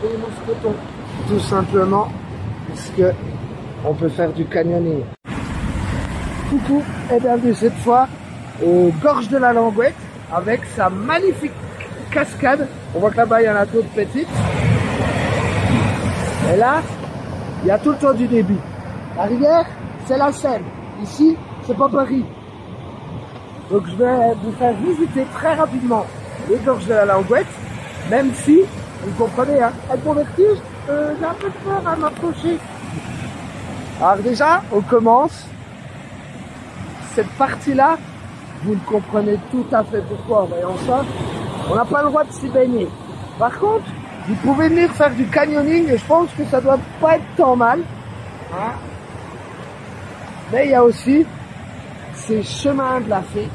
des mousquetons, tout simplement, puisque on peut faire du canyoning. Coucou et bienvenue cette fois aux gorges de la Langouette avec sa magnifique cascade. On voit que là-bas il y en a d'autres petites. Et là, il y a tout le temps du débit. La rivière, c'est la Seine. Ici, c'est pas Paris. Donc je vais vous faire visiter très rapidement les gorges de la Langouette, même si, vous comprenez, hein, avec mon vertige, j'ai un peu peur à m'approcher. Alors déjà, on commence. Cette partie-là, vous le comprenez tout à fait pourquoi en voyant ça. On n'a pas le droit de s'y baigner. Par contre, vous pouvez venir faire du canyoning et je pense que ça doit pas être tant mal. Hein, mais il y a aussi ces chemins de la fée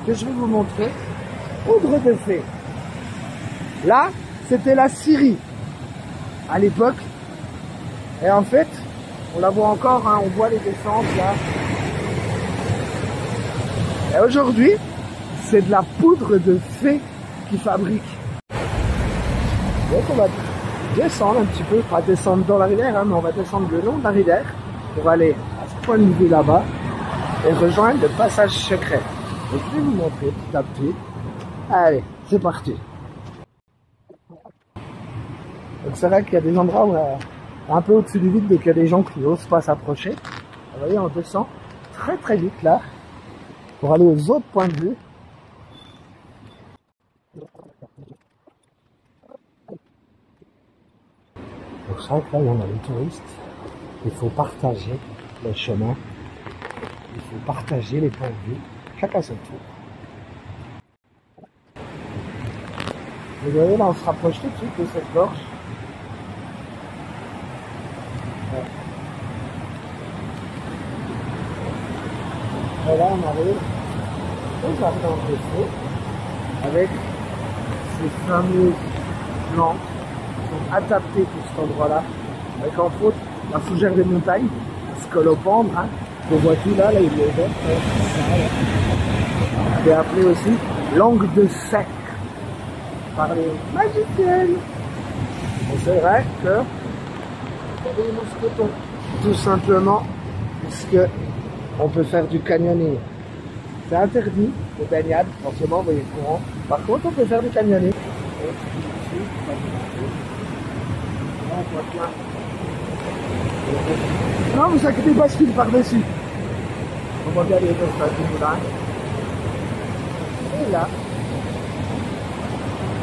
que je vais vous montrer. Poudre de fée. Là, c'était la Syrie à l'époque. Et en fait, on la voit encore, hein, on voit les descentes là. Et aujourd'hui, c'est de la poudre de fée qu'ils fabriquent. Donc on va descendre un petit peu, pas descendre dans la rivière, hein, mais on va descendre le long de la rivière pour aller à ce point de vue là-bas et rejoindre le passage secret. Donc je vais vous montrer petit à petit. Allez, c'est parti. Donc c'est vrai qu'il y a des endroits où un peu au-dessus du vide, donc il y a des gens qui n'osent pas s'approcher. Vous voyez, on descend très très vite là pour aller aux autres points de vue. Donc c'est vrai que là, il y en a les touristes. Il faut partager les chemins. Il faut partager les points de vue. Chacun son tour. Vous voyez, là, on se rapproche tout de suite de cette gorge. Et là, on arrive au jardin de feu avec ces fameuses plantes qui sont adaptées pour cet endroit-là. Avec entre autres la fougère des montagnes, la scolopendre, hein, qu'on voit tout là, il est vert. C'est appelé aussi langue de sec par les magiciennes. Et c'est vrai que c'est des mousquetons, tout simplement, puisque on peut faire du canyoning. C'est interdit, les baignades, forcément, vous voyez le courant. Par contre, on peut faire du canyoning. Non, vous inquiétez pas, je file par-dessus. On va bien aller dans ce moulin. Et là,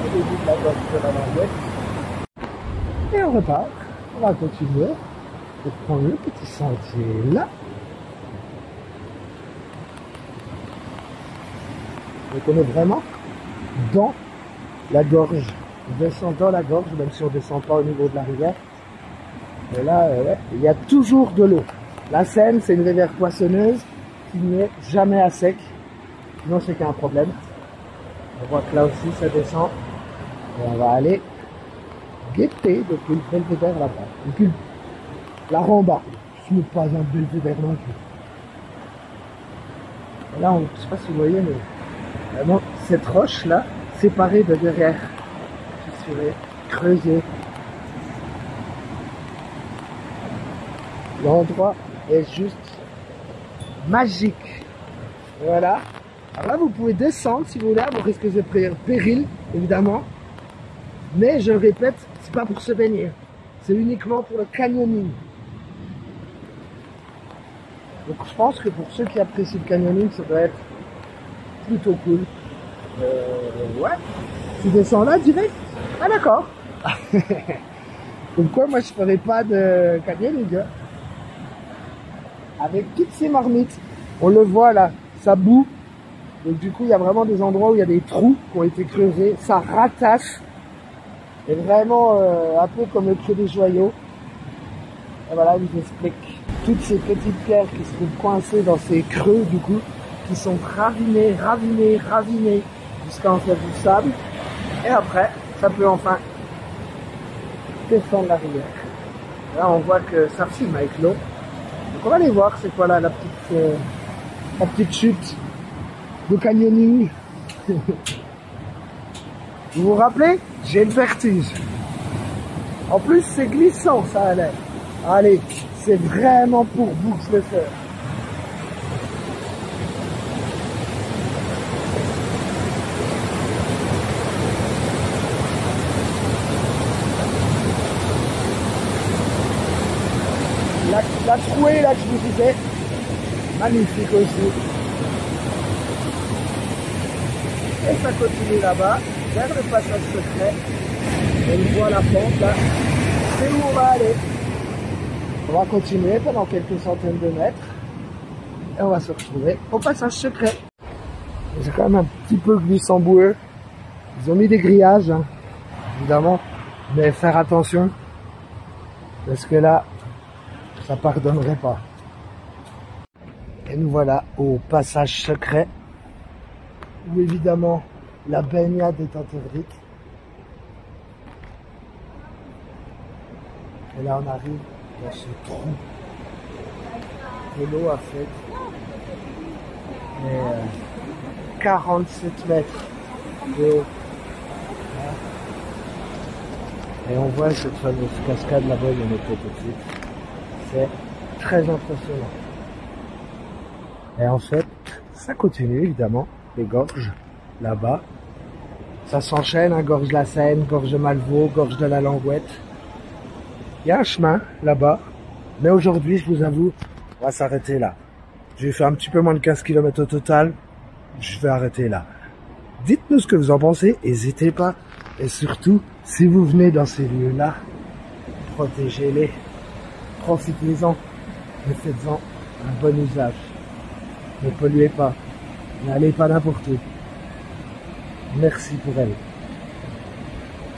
au début de la gorge de la Langouette. Et on repart. On va continuer. Je prends le petit sentier là. Donc on est vraiment dans la gorge. On descend dans la gorge, même si on ne descend pas au niveau de la rivière. Et là, ouais, il y a toujours de l'eau. La Seine, c'est une rivière poissonneuse qui n'est jamais à sec. Sinon, c'est qu'il y a un problème. On voit que là aussi, ça descend. Et on va aller guetter depuis le belvédère là-bas. Depuis la Ramba. Ce n'est pas un belvédère non plus. Et là, je ne sais pas si vous voyez, mais vraiment, cette roche là, séparée de derrière, fissurée, creusée. L'endroit est juste magique. Voilà. Alors là, vous pouvez descendre si vous voulez, vous risquez de péril, évidemment. Mais je le répète, c'est pas pour se baigner. C'est uniquement pour le canyoning. Donc je pense que pour ceux qui apprécient le canyoning, ça doit être plutôt cool. Ouais. Tu descends là direct? Ah d'accord. Pourquoi moi je ferais pas de canyoning, hein? Avec toutes ces marmites. On le voit là, ça boue. Donc du coup il y a vraiment des endroits où il y a des trous qui ont été creusés. Ça ratasse. Et vraiment un peu comme le creux des joyaux. Et voilà, il vous explique. Toutes ces petites pierres qui se trouvent coincées dans ces creux du coup, qui sont ravinées, jusqu'à en faire du sable. Et après, ça peut enfin descendre la rivière. Là, on voit que ça filme avec l'eau. Donc on va aller voir c'est quoi là la petite chute de canyoning. Vous vous rappelez? J'ai le vertige. En plus, c'est glissant, ça a l'air. Allez, c'est vraiment pour vous que je vais faire. La trouée là que je vous disais, magnifique aussi. Et ça continue là-bas, vers le passage secret. On voit la pente là. C'est où on va aller. On va continuer pendant quelques centaines de mètres. Et on va se retrouver au passage secret. C'est quand même un petit peu glissant boueux. Ils ont mis des grillages, hein, évidemment. Mais faire attention. Parce que là, ça pardonnerait pas. Et nous voilà au passage secret. Où évidemment, la baignade est interdite. Et là, on arrive dans ce trou que l'eau a fait. 47 mètres de haut. Et on voit cette fameuse cascade là-bas, il y en a peut-être au-dessus. C'est très impressionnant. Et en fait, ça continue évidemment, les gorges, là-bas. Ça s'enchaîne, hein, gorge de la Seine, gorge de Malvaux, gorge de la Langouette. Il y a un chemin là-bas, mais aujourd'hui, je vous avoue, on va s'arrêter là. J'ai fait un petit peu moins de 15 km au total, je vais arrêter là. Dites-nous ce que vous en pensez, n'hésitez pas. Et surtout, si vous venez dans ces lieux-là, protégez-les, profitez-en, mais faites-en un bon usage. Ne polluez pas, n'allez pas n'importe où. Merci pour elle.